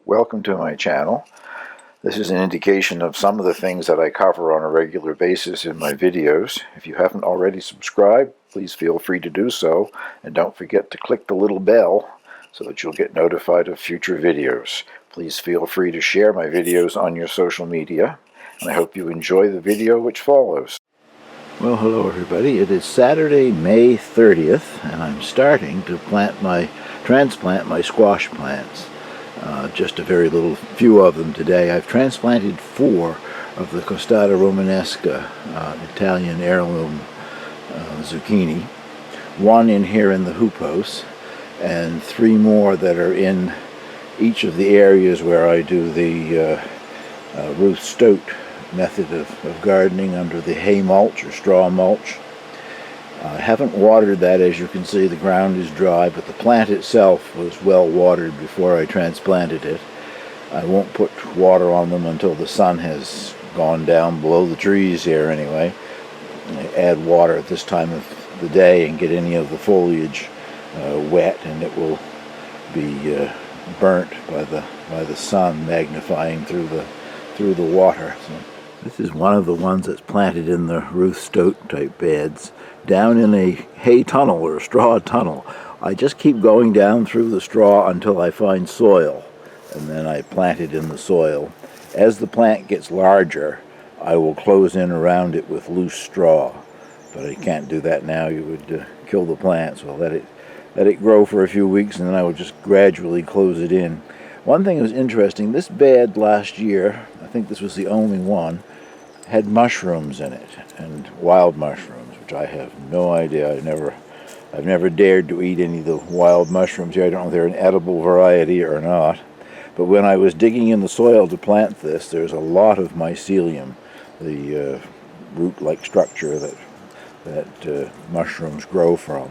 Welcome to my channel. This is an indication of some of the things that I cover on a regular basis in my videos. If you haven't already subscribed, please feel free to do so, and don't forget to click the little bell so that you'll get notified of future videos. Please feel free to share my videos on your social media, and I hope you enjoy the video which follows. Well, hello everybody. It is Saturday, May 30th, and I'm starting to transplant my squash plants. Just a very few of them today. I've transplanted 4 of the Costata Romanesca Italian heirloom zucchini, 1 in here in the hoophouse, and 3 more that are in each of the areas where I do the Ruth Stoat method of gardening under the hay mulch or straw mulch. I haven't watered that. As you can see, the ground is dry, but the plant itself was well watered before I transplanted it. I won't put water on them until the sun has gone down below the trees here anyway. I add water at this time of the day and get any of the foliage wet, and it will be burnt by the sun magnifying through the water. So this is one of the ones that's planted in the Ruth Stoat type beds, down in a hay tunnel or a straw tunnel. I just keep going down through the straw until I find soil, and then I plant it in the soil. As the plant gets larger, I will close in around it with loose straw, but I can't do that now. You would kill the plant, so I'll let it grow for a few weeks, and then I will just gradually close it in. One thing that was interesting, this bed last year, I think this was the only one, had mushrooms in it, and wild mushrooms, which I have no idea. I've never dared to eat any of the wild mushrooms here. I don't know if they're an edible variety or not. But when I was digging in the soil to plant this, there's a lot of mycelium, the root-like structure that mushrooms grow from.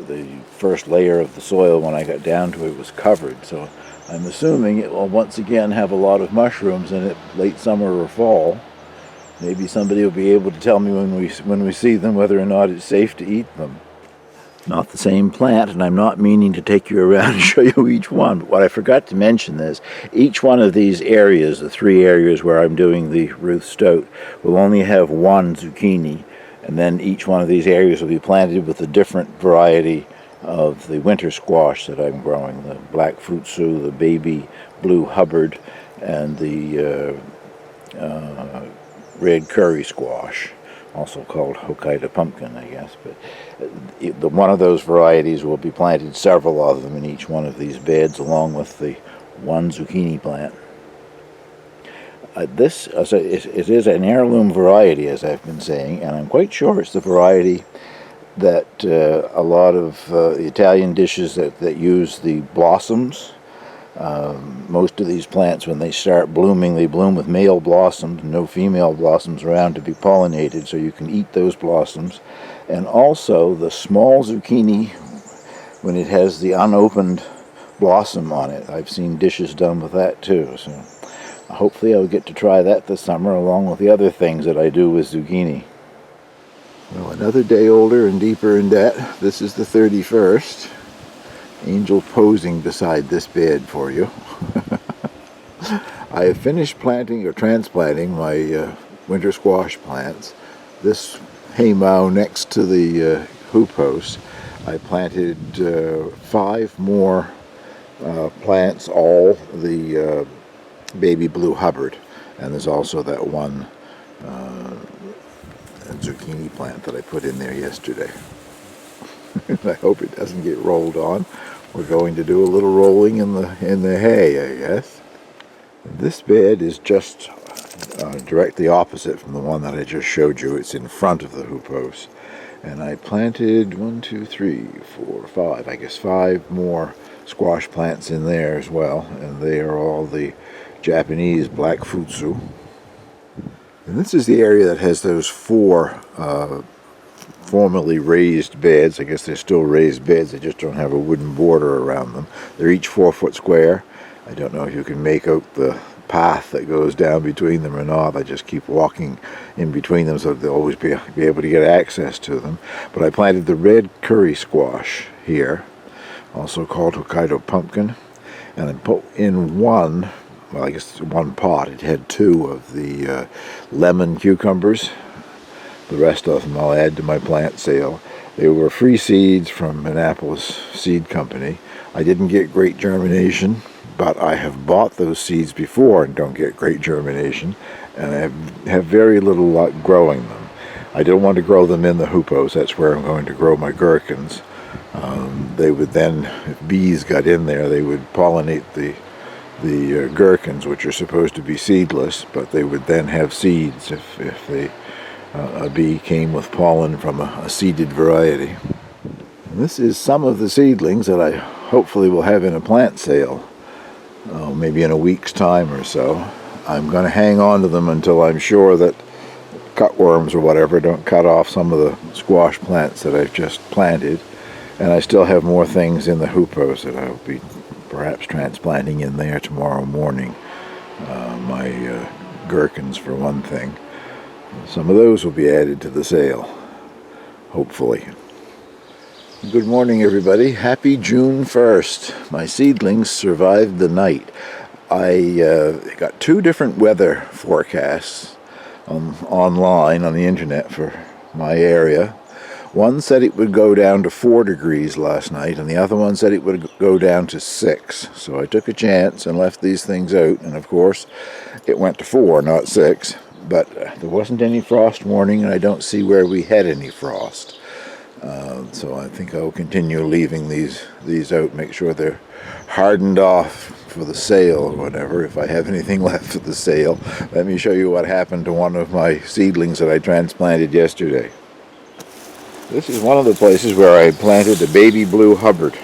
The first layer of the soil, when I got down to it, was covered. So I'm assuming it will once again have a lot of mushrooms in it late summer or fall. Maybe somebody will be able to tell me when we see them whether or not it's safe to eat them. Not the same plant, and I'm not meaning to take you around and show you each one, but what I forgot to mention is each one of these areas, the 3 areas where I'm doing the Ruth Stoat, will only have 1 zucchini, and then each one of these areas will be planted with a different variety of the winter squash that I'm growing, the black futsu, the baby blue Hubbard, and the red curry squash, also called Hokkaido pumpkin, I guess. But one of those varieties will be planted, several of them in each one of these beds, along with the 1 zucchini plant. It is an heirloom variety, as I've been saying, and I'm quite sure it's the variety that a lot of the Italian dishes that use the blossoms. Most of these plants, when they start blooming, they bloom with male blossoms, no female blossoms around to be pollinated, so you can eat those blossoms. And also the small zucchini, when it has the unopened blossom on it. I've seen dishes done with that too, so hopefully I'll get to try that this summer along with the other things that I do with zucchini. Well, another day older and deeper in debt. This is the 31st. Angel posing beside this bed for you. I have finished planting or transplanting my winter squash plants. This hay mow next to the hoop house, I planted 5 more plants, all the baby blue Hubbard, and there's also that 1 zucchini plant that I put in there yesterday. I hope it doesn't get rolled on. We're going to do a little rolling in the hay, I guess. This bed is just directly opposite from the one that I just showed you. It's in front of the hoop house. And I planted 1, 2, 3, 4, 5, I guess 5 more squash plants in there as well. And they are all the Japanese black futsu. And this is the area that has those 4 formerly raised beds. I guess they're still raised beds, they just don't have a wooden border around them. They're each 4 foot square. I don't know if you can make out the path that goes down between them or not. I just keep walking in between them so they'll always be able to get access to them. But I planted the red curry squash here, also called Hokkaido pumpkin, And I put in one, well, I guess one pot. It had two of the lemon cucumbers. The rest of them I'll add to my plant sale. They were free seeds from Annapolis Seed Company. I didn't get great germination, but I have bought those seeds before and don't get great germination, and I have very little luck growing them. I don't want to grow them in the hoopos. That's where I'm going to grow my gherkins. They would then, if bees got in there, they would pollinate the gherkins, which are supposed to be seedless, but they would then have seeds if a bee came with pollen from a seeded variety. And this is some of the seedlings that I hopefully will have in a plant sale, maybe in a week's time or so. I'm going to hang on to them until I'm sure that cutworms or whatever don't cut off some of the squash plants that I've just planted. And I still have more things in the hoopos that I'll be perhaps transplanting in there tomorrow morning. My gherkins, for one thing. Some of those will be added to the sale, hopefully. Good morning, everybody. Happy June 1st. My seedlings survived the night. I got two different weather forecasts online on the internet for my area. One said it would go down to 4 degrees last night, and the other one said it would go down to 6. So I took a chance and left these things out, and of course it went to 4, not 6. But there wasn't any frost warning, and I don't see where we had any frost. So I think I'll continue leaving these out, make sure they're hardened off for the sale or whatever, if I have anything left for the sale. Let me show you what happened to one of my seedlings that I transplanted yesterday. This is one of the places where I planted a baby blue Hubbard.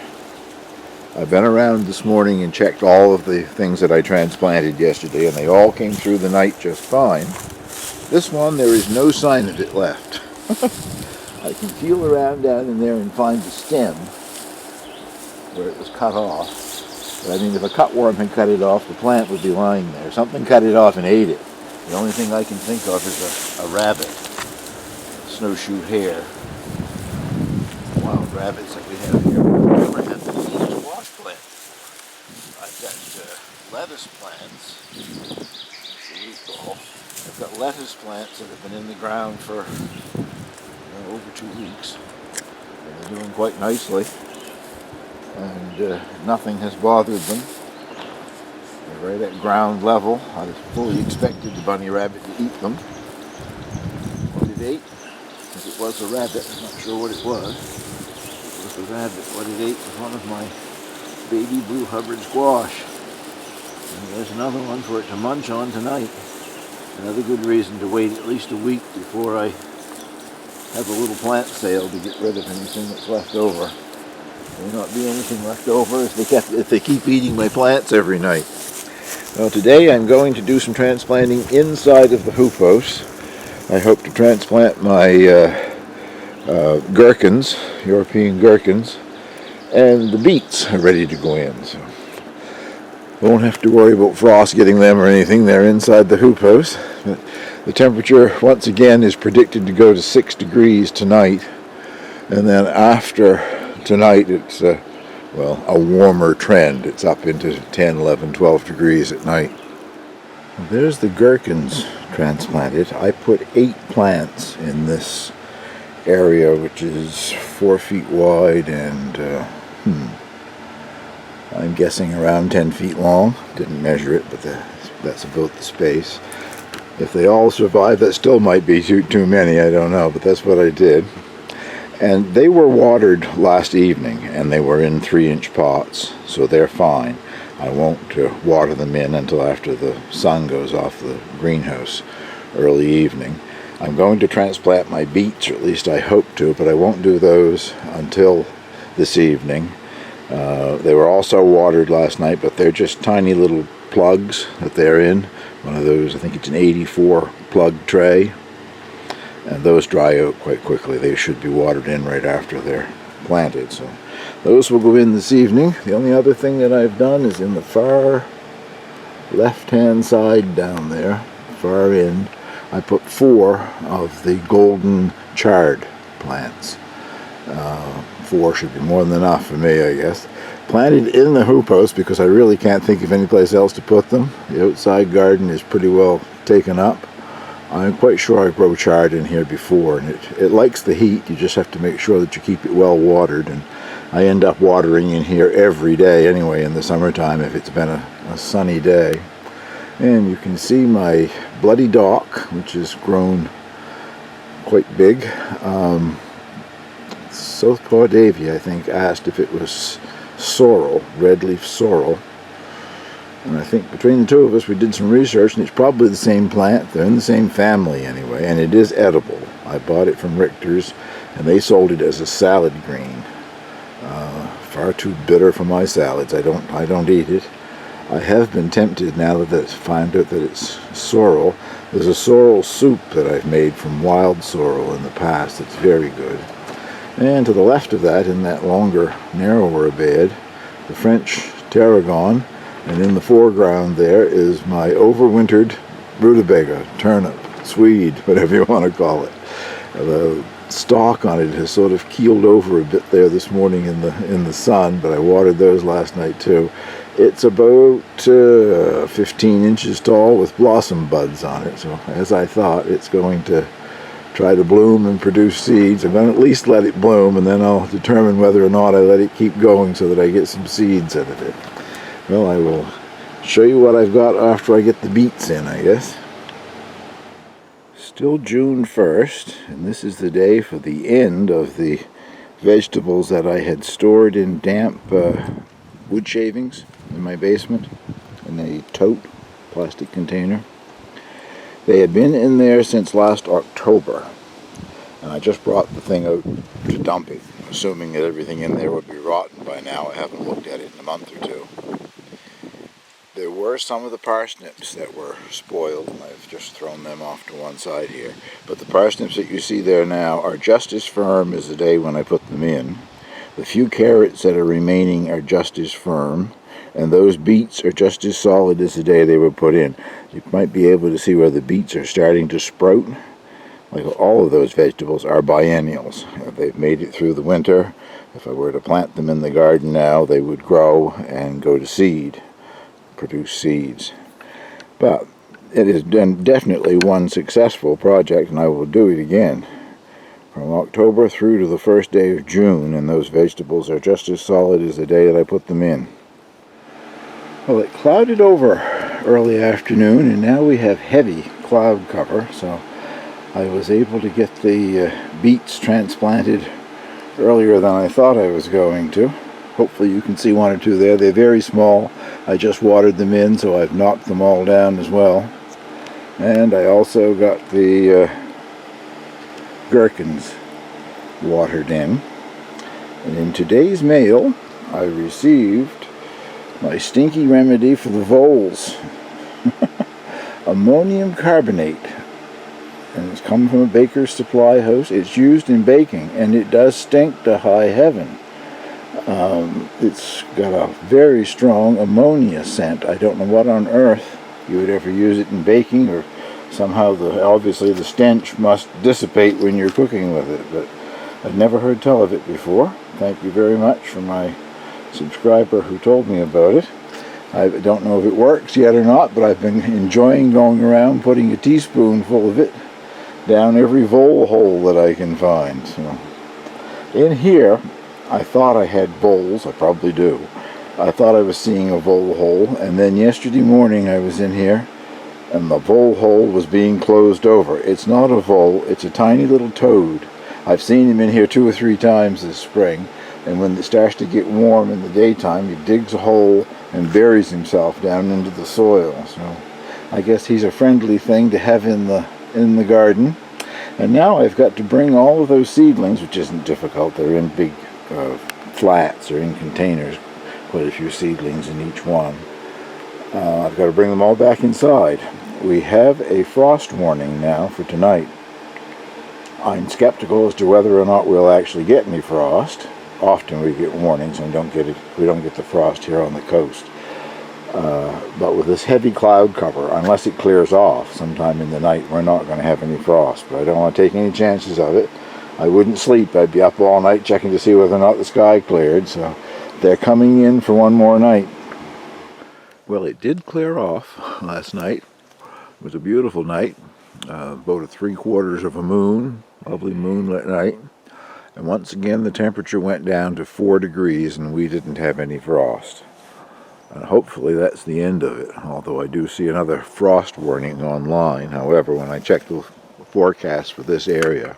I've been around this morning and checked all of the things that I transplanted yesterday, and they all came through the night just fine. This one, there is no sign of it left. I can feel around down in there and find the stem where it was cut off. But I mean, if a cutworm had cut it off, the plant would be lying there. Something cut it off and ate it. The only thing I can think of is a rabbit, snowshoe hare. Wild rabbits like we have here. We've never had this squash plant. I've got lettuce plants. I've got lettuce plants that have been in the ground for over 2 weeks. And they're doing quite nicely. And nothing has bothered them. They're right at ground level. I fully expected the bunny rabbit to eat them. What it ate, if it was a rabbit, I'm not sure what it was. It was a rabbit. What it ate was one of my baby blue Hubbard squash. And there's another one for it to munch on tonight. Another good reason to wait at least a week before I have a little plant sale to get rid of anything that's left over. There may not be anything left over if they keep eating my plants every night. Well, today I'm going to do some transplanting inside of the hoopos. I hope to transplant my gherkins, European gherkins, and the beets are ready to go in. So won't have to worry about frost getting them or anything. They're inside the hoopos. But the temperature, once again, is predicted to go to 6 degrees tonight. And then after tonight, it's a warmer trend. It's up into 10, 11, 12 degrees at night. There's the gherkins transplanted. I put 8 plants in this area, which is 4 feet wide and I'm guessing around 10 feet long. Didn't measure it, but that's about the space. If they all survive, that still might be too many, I don't know, but that's what I did. And they were watered last evening, and they were in 3-inch pots, so they're fine. I won't water them in until after the sun goes off the greenhouse early evening. I'm going to transplant my beets, or at least I hope to, but I won't do those until this evening. They were also watered last night, but they're just tiny little plugs that they're in. One of those, I think it's an 84 plug tray. And those dry out quite quickly. They should be watered in right after they're planted. So those will go in this evening. The only other thing that I've done is in the far left-hand side down there, far end, I put 4 of the golden chard plants. 4 should be more than enough for me, I guess. Planted in the hoop house because I really can't think of any place else to put them. The outside garden is pretty well taken up. I'm quite sure I grow chard in here before, and it likes the heat. You just have to make sure that you keep it well watered, and I end up watering in here every day anyway in the summertime if it's been a sunny day. And you can see my bloody dock, which has grown quite big. Southpaw Davy, I think, asked if it was sorrel, red leaf sorrel. And I think between the two of us we did some research, and it's probably the same plant. They're in the same family anyway, and it is edible. I bought it from Richter's, and they sold it as a salad green. Far too bitter for my salads. I don't eat it. I have been tempted now that I find out that it's sorrel. There's a sorrel soup that I've made from wild sorrel in the past. It's very good. And to the left of that, in that longer, narrower bed, the French tarragon, and in the foreground there is my overwintered rutabaga, turnip, swede, whatever you want to call it. The stalk on it has sort of keeled over a bit there this morning in the sun, but I watered those last night too. It's about 15 inches tall with blossom buds on it, so as I thought, it's going to try to bloom and produce seeds. I'm going to at least let it bloom, and then I'll determine whether or not I let it keep going so that I get some seeds out of it. Well, I will show you what I've got after I get the beets in, I guess. Still June 1st, and this is the day for the end of the vegetables that I had stored in damp wood shavings in my basement in a tote, plastic container. They had been in there since last October, and I just brought the thing out to dump it, assuming that everything in there would be rotten by now. I haven't looked at it in a month or two. There were some of the parsnips that were spoiled, and I've just thrown them off to one side here. But the parsnips that you see there now are just as firm as the day when I put them in. The few carrots that are remaining are just as firm, and those beets are just as solid as the day they were put in. You might be able to see where the beets are starting to sprout. Like all of those vegetables are biennials. They've made it through the winter. If I were to plant them in the garden now, they would grow and go to seed, produce seeds. But it has been definitely one successful project, and I will do it again. From October through to the first day of June, and those vegetables are just as solid as the day that I put them in. Well, it clouded over early afternoon, and now we have heavy cloud cover, so I was able to get the beets transplanted earlier than I thought I was going to. Hopefully you can see one or two there. They're very small. I just watered them in, so I've knocked them all down as well. And I also got the gherkins watered in. And in today's mail, I received my stinky remedy for the voles. Ammonium carbonate. And it's come from a baker's supply house. It's used in baking, and it does stink to high heaven. It's got a very strong ammonia scent. I don't know what on earth you would ever use it in baking, or somehow obviously the stench must dissipate when you're cooking with it, but I've never heard tell of it before. Thank you very much for my subscriber who told me about it. I don't know if it works yet or not, but I've been enjoying going around putting a teaspoonful of it down every vole hole that I can find. So in here, I thought I had voles. I probably do. I thought I was seeing a vole hole, and then yesterday morning I was in here, and the vole hole was being closed over. It's not a vole, it's a tiny little toad. I've seen him in here 2 or 3 times this spring, and when it starts to get warm in the daytime, he digs a hole and buries himself down into the soil. So I guess he's a friendly thing to have in the garden. And now I've got to bring all of those seedlings, which isn't difficult. They're in big flats or in containers, quite a few seedlings in each one. I've got to bring them all back inside. We have a frost warning now for tonight. I'm skeptical as to whether or not we'll actually get any frost. Often we get warnings and we don't get the frost here on the coast. But with this heavy cloud cover, unless it clears off sometime in the night, we're not going to have any frost. But I don't want to take any chances of it. I wouldn't sleep. I'd be up all night checking to see whether or not the sky cleared. So they're coming in for one more night. Well, it did clear off last night. It was a beautiful night. About 3/4 of a moon. Lovely moonlit night. And once again the temperature went down to 4 degrees and we didn't have any frost. And hopefully that's the end of it, although I do see another frost warning online. However, when I checked the forecast for this area,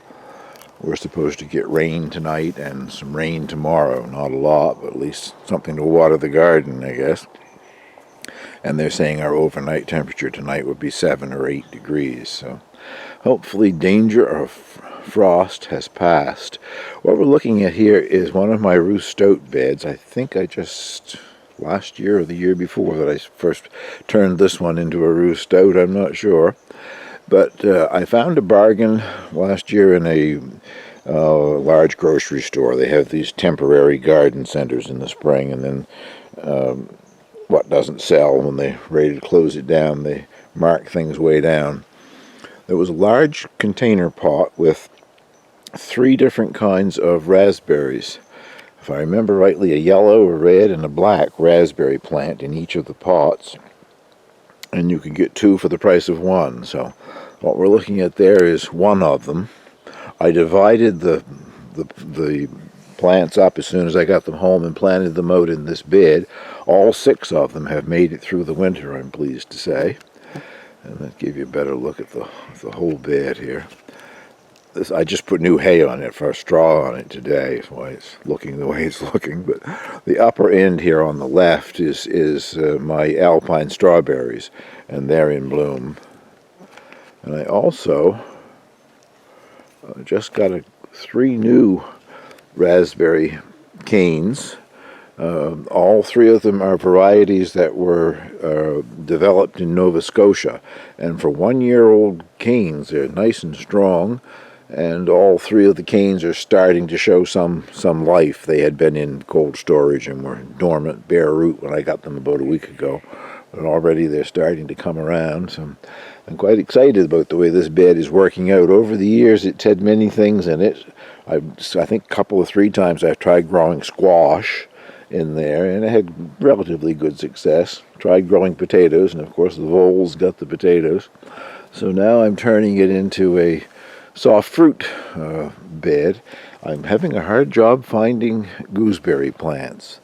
we're supposed to get rain tonight and some rain tomorrow. Not a lot, but at least something to water the garden, I guess. And they're saying our overnight temperature tonight would be 7 or 8 degrees. So hopefully danger of frost has passed. What we're looking at here is one of my roost oat beds. I think I just, last year or the year before, that I first turned this one into a roost oat. I'm not sure. But I found a bargain last year in a large grocery store. They have these temporary garden centers in the spring, and then what doesn't sell, when they're ready to close it down, they mark things way down. There was a large container pot with 3 different kinds of raspberries. If I remember rightly, a yellow, a red, and a black raspberry plant in each of the pots. And you could get 2 for the price of 1. So what we're looking at there is one of them. I divided the plants up as soon as I got them home and planted them out in this bed. All 6 of them have made it through the winter, I'm pleased to say. And that give you a better look at the whole bed here. I just put new hay on it, for straw on it today. That's why it's looking the way it's looking. But the upper end here on the left is my alpine strawberries, and they're in bloom. And I also just got 3 new raspberry canes. All 3 of them are varieties that were developed in Nova Scotia. And for 1-year-old canes, they're nice and strong. And all 3 of the canes are starting to show some life. They had been in cold storage and were dormant, bare root when I got them about a week ago. But already they're starting to come around. So I'm quite excited about the way this bed is working out. Over the years, it's had many things in it. I think a couple of 3 times I've tried growing squash in there, and it had relatively good success. Tried growing potatoes, and of course the voles got the potatoes. So now I'm turning it into a soft fruit bed. I'm having a hard job finding gooseberry plants.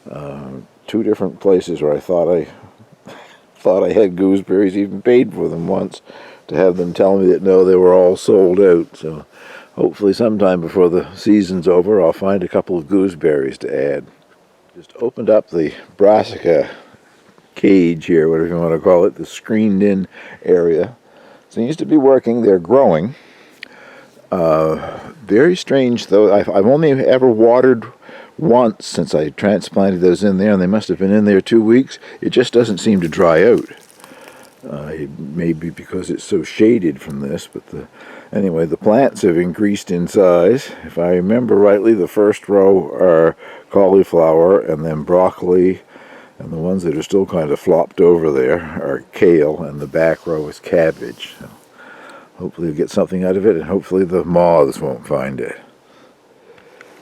2 different places where I thought I had gooseberries, even paid for them once, to have them tell me that no, they were all sold out. So hopefully sometime before the season's over, I'll find a couple of gooseberries to add. Just opened up the Brassica cage here, whatever you want to call it, the screened in area. Seems to be working. They're growing. Very strange, though. I've only ever watered once since I transplanted those in there, and they must have been in there 2 weeks. It just doesn't seem to dry out. It may be because it's so shaded from this, but anyway, the plants have increased in size. If I remember rightly, the first row are cauliflower, and then broccoli, and the ones that are still kind of flopped over there are kale, and the back row is cabbage. So hopefully we'll get something out of it, and hopefully the moths won't find it.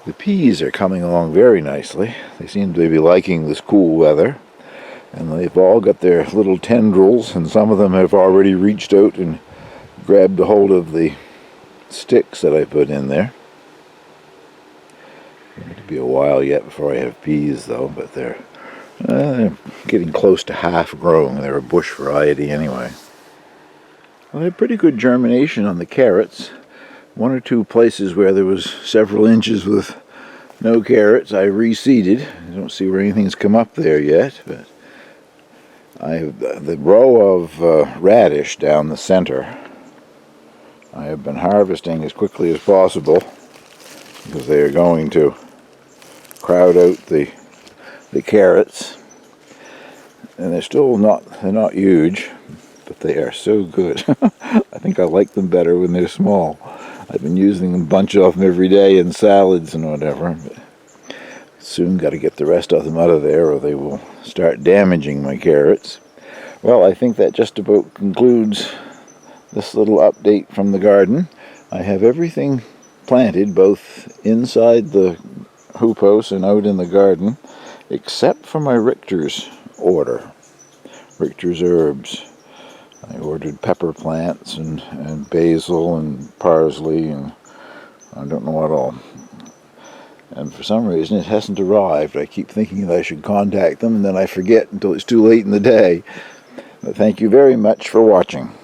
The peas are coming along very nicely. They seem to be liking this cool weather, and they've all got their little tendrils, and some of them have already reached out and grabbed a hold of the sticks that I put in there. It'll be a while yet before I have peas, though, but they're getting close to half grown. They're a bush variety anyway. Well, I had pretty good germination on the carrots. 1 or 2 places where there was several inches with no carrots, I reseeded. I don't see where anything's come up there yet, but I have the row of radish down the center. I have been harvesting as quickly as possible because they are going to crowd out the carrots, and they're not huge, but they are so good. I think I like them better when they're small. I've been using a bunch of them every day in salads and whatever, but soon got to get the rest of them out of there or they will start damaging my carrots. Well, I think that just about concludes this little update from the garden. I have everything planted both inside the hoopos and out in the garden, except for my Richter's order. Richter's herbs. I ordered pepper plants and basil and parsley and I don't know what all. And for some reason it hasn't arrived. I keep thinking that I should contact them and then I forget until it's too late in the day. But thank you very much for watching.